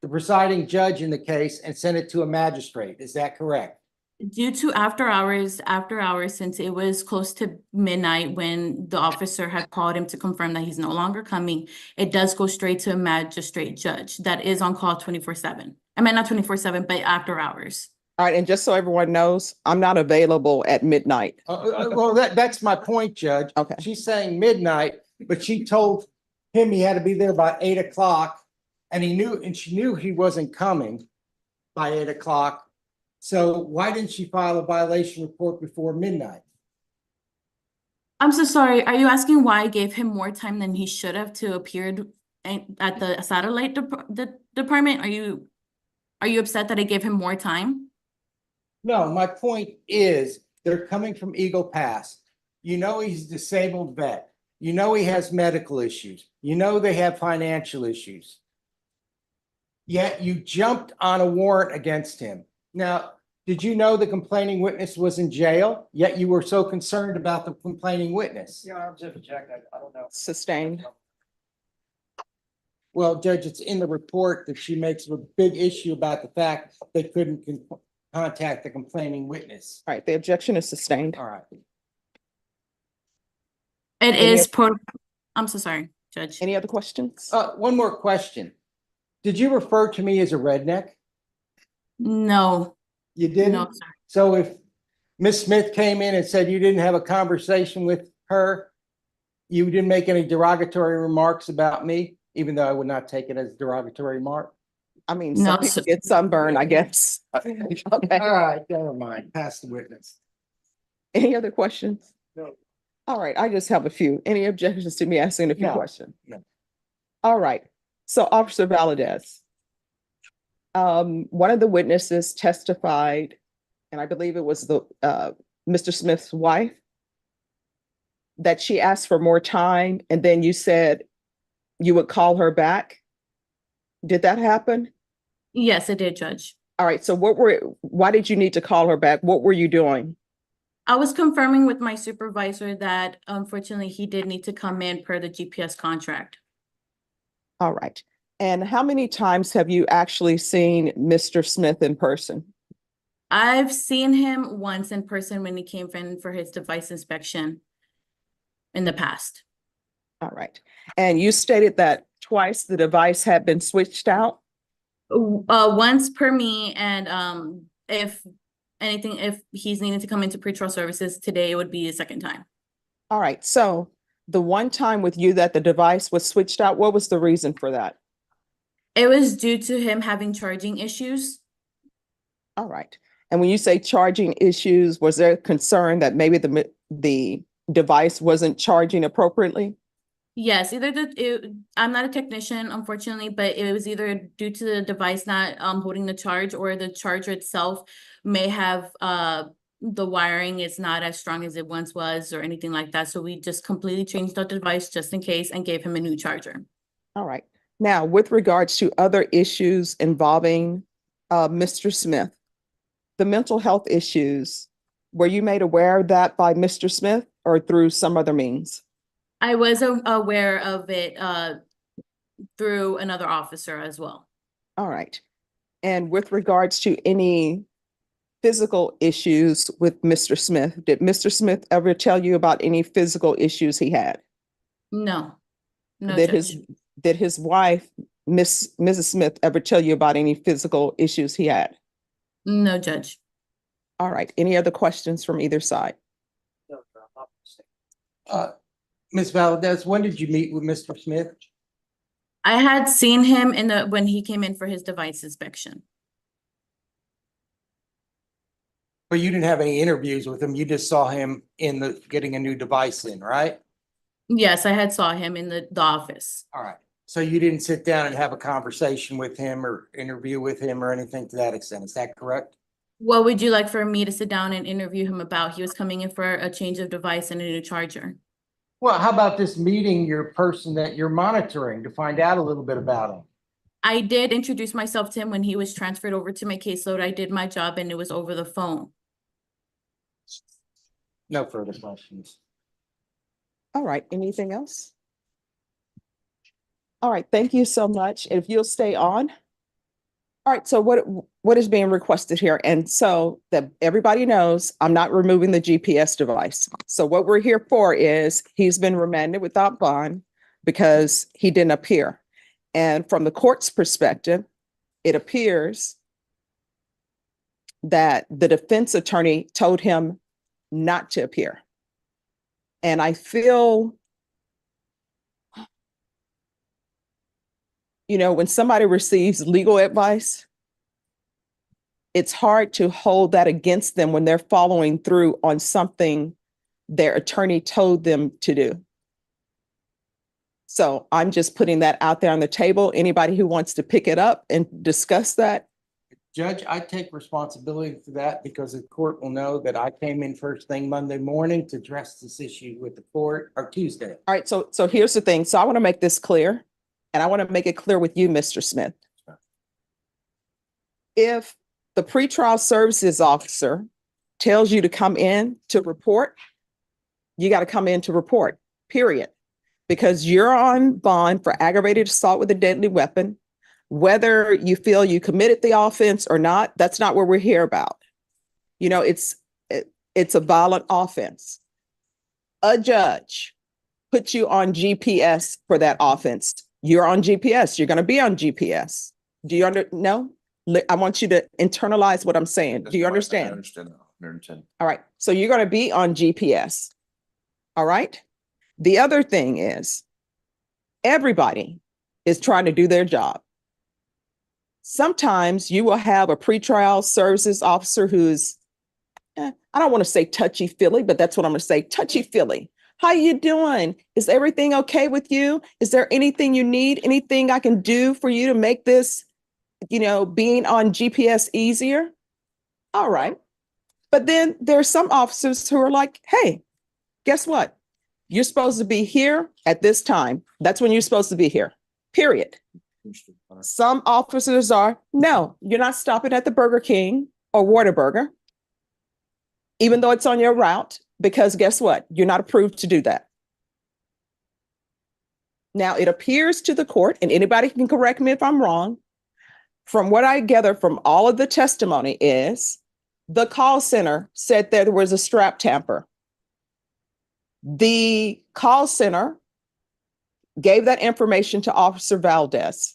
the presiding judge in the case and send it to a magistrate, is that correct? Due to after hours, since it was close to midnight when the officer had called him to confirm that he's no longer coming, it does go straight to a magistrate judge that is on call 24/7. I mean, not 24/7, but after hours. All right, and just so everyone knows, I'm not available at midnight. Well, that's my point, Judge. Okay. She's saying midnight, but she told him he had to be there by 8 o'clock. And she knew he wasn't coming by 8 o'clock. So why didn't she file a violation report before midnight? I'm so sorry. Are you asking why I gave him more time than he should have to appear at the satellite department? Are you upset that I gave him more time? No, my point is, they're coming from Eagle Pass. You know he's a disabled vet. You know he has medical issues. You know they have financial issues. Yet you jumped on a warrant against him. Now, did you know the complaining witness was in jail? Yet you were so concerned about the complaining witness. Yeah, I'm just objecting. I don't know. Sustained. Well, Judge, it's in the report that she makes a big issue about the fact they couldn't contact the complaining witness. All right, the objection is sustained. All right. It Any is I'm so sorry, Judge. Any other questions? One more question. Did you refer to me as a redneck? No, You didn't? no, sir. So if Ms. Smith came in and said you didn't have a conversation with her, you didn't make any derogatory remarks about me, even though I would not take it as a derogatory remark? I mean, No, some people get sunburn, I guess. Okay. All right, never mind. Pass the witness. Any other questions? No. All right, I just have a few. Any objections to me asking a few No, questions? no. All right, so Officer Valadez. One of the witnesses testified, and I believe it was the Mr. Smith's wife, that she asked for more time, and then you said you would call her back. Did that happen? Yes, it did, Judge. All right, so why did you need to call her back? What were you doing? I was confirming with my supervisor that unfortunately he did need to come in per the GPS contract. All right. And how many times have you actually seen Mr. Smith in person? I've seen him once in person when he came in for his device inspection in the past. All right. And you stated that twice the device had been switched out? Once per me, and if he's needing to come into pretrial services today, it would be a second time. All right. So the one time with you that the device was switched out, what was the reason for that? It was due to him having charging issues. All right. And when you say charging issues, was there concern that maybe the device wasn't charging appropriately? Yes, I'm not a technician, unfortunately, but it was either due to the device not holding the charge, or the charger itself may have the wiring is not as strong as it once was, or anything like that. So we just completely changed the device just in case and gave him a new charger. All right. Now, with regards to other issues involving Mr. Smith, the mental health issues, were you made aware of that by Mr. Smith or through some other means? I was aware of it through another officer as well. All right. And with regards to any physical issues with Mr. Smith, did Mr. Smith ever tell you about any physical issues he had? No, no, Did Judge. his wife, Mrs. Smith, ever tell you about any physical issues he had? No, Judge. All right. Any other questions from either side? No, I'm not mistaken. Ms. Valadez, when did you meet with Mr. Smith? I had seen him when he came in for his device inspection. But you didn't have any interviews with him. You just saw him getting a new device in, right? Yes, I had saw him in the office. All right. So you didn't sit down and have a conversation with him or interview with him or anything to that extent. Is that correct? What would you like for me to sit down and interview him about? He was coming in for a change of device and a new charger. Well, how about this meeting your person that you're monitoring to find out a little bit about him? I did introduce myself to him when he was transferred over to my caseload. I did my job and it was over the phone. No further questions. All right. Anything else? All right. Thank you so much. If you'll stay on. All right. So what is being requested here? And so that everybody knows, I'm not removing the GPS device. So what we're here for is he's been remanded without bond because he didn't appear. And from the court's perspective, it appears that the defense attorney told him not to appear. And I feel, when somebody receives legal advice, it's hard to hold that against them when they're following through on something their attorney told them to do. So I'm just putting that out there on the table. Anybody who wants to pick it up and discuss that. Judge, I take responsibility for that because the court will know that I came in first thing Monday morning to address this issue with the court, or Tuesday. All right, so here's the thing. So I want to make this clear, and I want to make it clear with you, Mr. Smith. If the pretrial services officer tells you to come in to report, you got to come in to report, period. Because you're on bond for aggravated assault with a deadly weapon. Whether you feel you committed the offense or not, that's not what we're here about. You know, it's a violent offense. A judge puts you on GPS for that offense. You're on GPS. You're going to be on GPS. Do you no? I want you to internalize what I'm saying. Do you understand? I understand now. I understand. All right. So you're going to be on GPS. All right. The other thing is everybody is trying to do their job. Sometimes you will have a pretrial services officer who's, I don't want to say touchy-feely, but that's what I'm going to say, touchy-feely. How you doing? Is everything okay with you? Is there anything you need? Anything I can do for you to make this, being on GPS easier? All right. But then there's some officers who are like, hey, guess what? You're supposed to be here at this time. That's when you're supposed to be here, period. Some officers are, no, you're not stopping at the Burger King or Whataburger, even though it's on your route, because guess what? You're not approved to do that. Now, it appears to the court, and anybody can correct me if I'm wrong, from what I gather from all of the testimony is the call center said there was a strap tamper. The call center gave that information to Officer Valdez.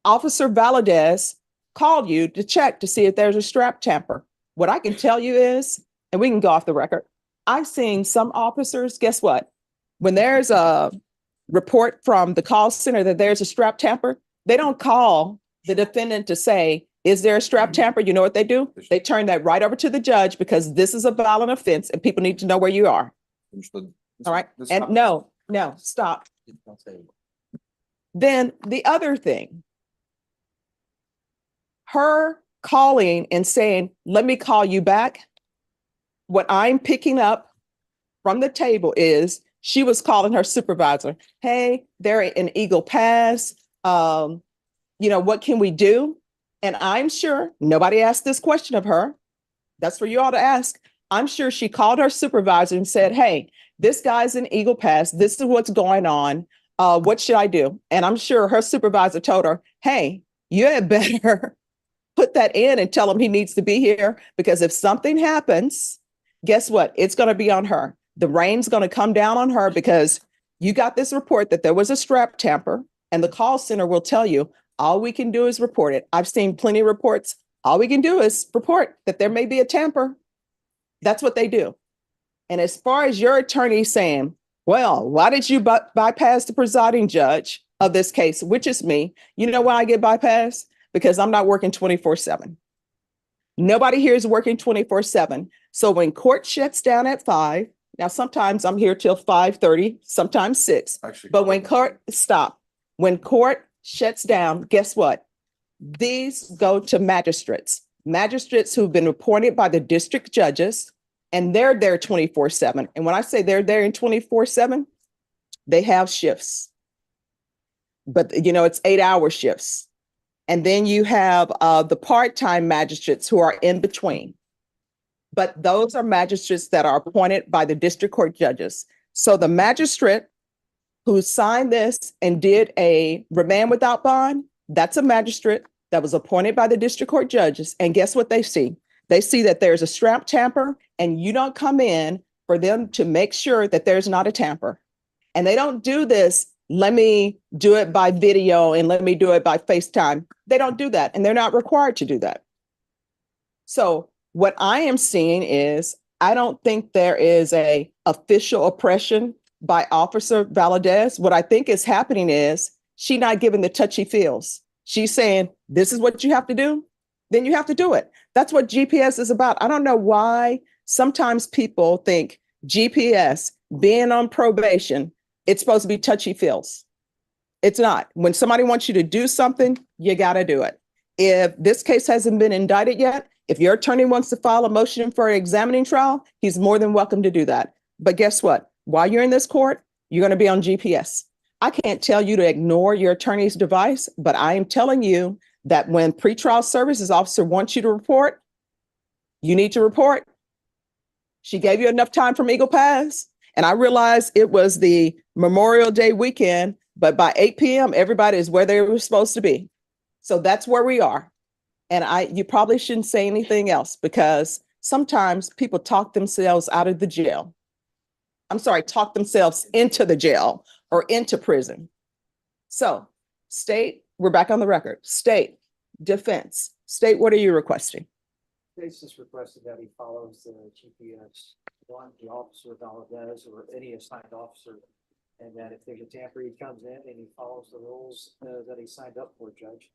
Officer Valdez called you to check to see if there's a strap tamper. What I can tell you is, and we can go off the record, I've seen some officers, guess what? When there's a report from the call center that there's a strap tamper, they don't call the defendant to say, is there a strap tamper? You know what they do? They turn that right over to the judge because this is a violent offense and people need to know where you are. All right. And no, stop. Then the other thing, her calling and saying, let me call you back. What I'm picking up from the table is she was calling her supervisor. Hey, they're in Eagle Pass. What can we do? And I'm sure nobody asked this question of her. That's for you all to ask. I'm sure she called her supervisor and said, hey, this guy's in Eagle Pass. This is what's going on. What should I do? And I'm sure her supervisor told her, hey, you had better put that in and tell him he needs to be here, because if something happens, guess what? It's going to be on her. The rain's going to come down on her because you got this report that there was a strap tamper, and the call center will tell you, all we can do is report it. I've seen plenty of reports. All we can do is report that there may be a tamper. That's what they do. And as far as your attorney saying, well, why did you bypass the presiding judge of this case, which is me? You know why I get bypassed? Because I'm not working 24/7. Nobody here is working 24/7. So when court shuts down at 5, now sometimes I'm here till 5:30, sometimes 6. But when court shuts down, guess what? These go to magistrates who've been appointed by the district judges, and they're there 24/7. And when I say they're there in 24/7, they have shifts. But it's 8-hour shifts. And then you have the part-time magistrates who are in between. But those are magistrates that are appointed by the district court judges. So the magistrate who signed this and did a remand without bond, that's a magistrate that was appointed by the district court judges. And guess what they see? They see that there's a strap tamper, and you don't come in for them to make sure that there's not a tamper. And they don't do this, let me do it by video and let me do it by FaceTime. They don't do that, and they're not required to do that. So what I am seeing is, I don't think there is a official oppression by Officer Valdez. What I think is happening is she's not giving the touchy feels. She's saying, this is what you have to do. then you have to do it. That's what GPS is about. I don't know why sometimes people think GPS, being on probation, it's supposed to be touchy-feels. It's not. When somebody wants you to do something, you got to do it. If this case hasn't been indicted yet, if your attorney wants to file a motion for an examining trial, he's more than welcome to do that. But guess what? While you're in this court, you're going to be on GPS. I can't tell you to ignore your attorney's advice, but I am telling you that when pretrial services officer wants you to report, you need to report. She gave you enough time from Eagle Pass. And I realized it was the Memorial Day weekend, but by 8 p.m., everybody is where they were supposed to be. So that's where we are. And you probably shouldn't say anything else because sometimes people talk themselves out of the jail. I'm sorry, talk themselves into the jail or into prison. So state, we're back on the record. State, defense. State, what are you requesting? State's just requested that he follows the GPS, the officer Valdez or any assigned officer. And that if there's a tamper, he comes in and he follows the rules that he signed up for, Judge.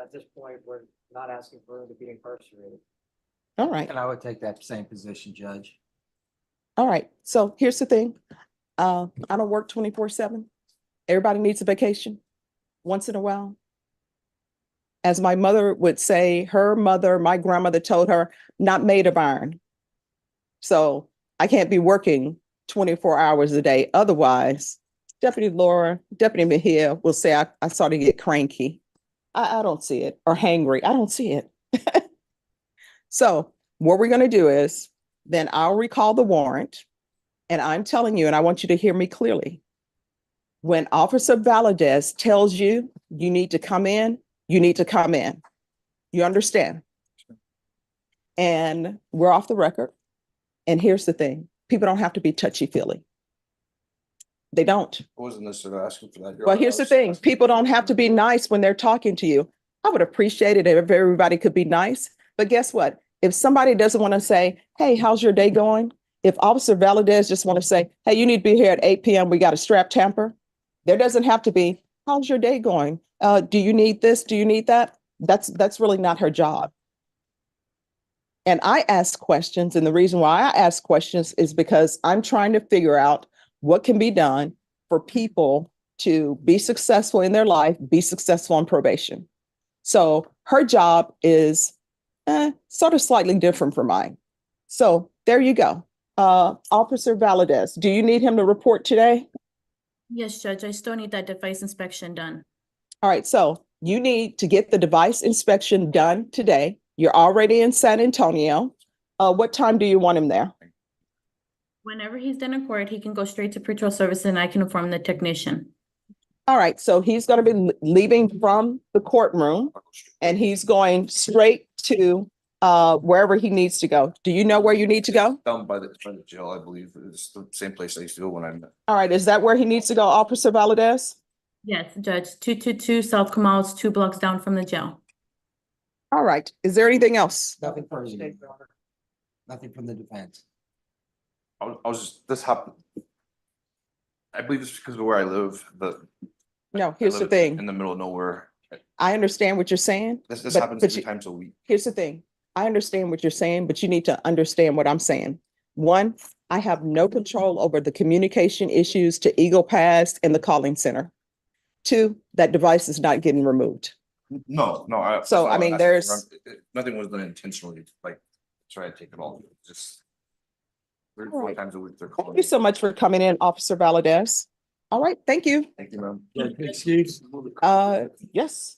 At this point, we're not asking for him to be incarcerated. All right. And I would take that same position, Judge. All right. So here's the thing. I don't work 24/7. Everybody needs a vacation once in a while. As my mother would say, her mother, my grandmother told her, not made of iron. So I can't be working 24 hours a day. Otherwise, Deputy Laura, Deputy Mejia will say, I sort of get cranky. I don't see it, or hangry. I don't see it. So what we're going to do is then I'll recall the warrant. And I'm telling you, and I want you to hear me clearly. When Officer Valdez tells you you need to come in, you need to come in. You understand? And we're off the record. And here's the thing. People don't have to be touchy-feely. They don't. I wasn't necessarily asking for that. Well, here's the thing. People don't have to be nice when they're talking to you. I would appreciate it if everybody could be nice. But guess what? If somebody doesn't want to say, hey, how's your day going? If Officer Valdez just want to say, hey, you need to be here at 8 p.m. We got a strap tamper. There doesn't have to be, how's your day going? Do you need this? Do you need that? That's really not her job. And I ask questions. And the reason why I ask questions is because I'm trying to figure out what can be done for people to be successful in their life, be successful on probation. So her job is sort of slightly different from mine. So there you go. Officer Valdez, do you need him to report today? Yes, Judge, I still need that device inspection done. All right, so you need to get the device inspection done today. You're already in San Antonio. What time do you want him there? Whenever he's done in court, he can go straight to pretrial service and I can inform the technician. All right, so he's going to be leaving from the courtroom and he's going straight to wherever he needs to go. Do you know where you need to go? Down by the jail, I believe. It's the same place I used to go when I met. All right, is that where he needs to go, Officer Valdez? Yes, Judge, 222 South Camals, 2 blocks down from the jail. All right, is there anything else? Nothing further. Nothing from the defense. I was just, this happened. I believe it's because of where I live, but. No, I here's the live thing. In the middle of nowhere. I understand what you're saying. This but- happens but 3 you- times a week. Here's the thing. I understand what you're saying, but you need to understand what I'm saying. One, I have no control over the communication issues to Eagle Pass and the calling center. 2, that device is not getting removed. No. So, I mean, there's- Nothing was done intentionally, like, try to take it all, just. 3 or 4 Alright. times a week they're Thank calling. you so much for coming in, Officer Valdez. All right, thank you. Thank you, ma'am. Excuse? Yes.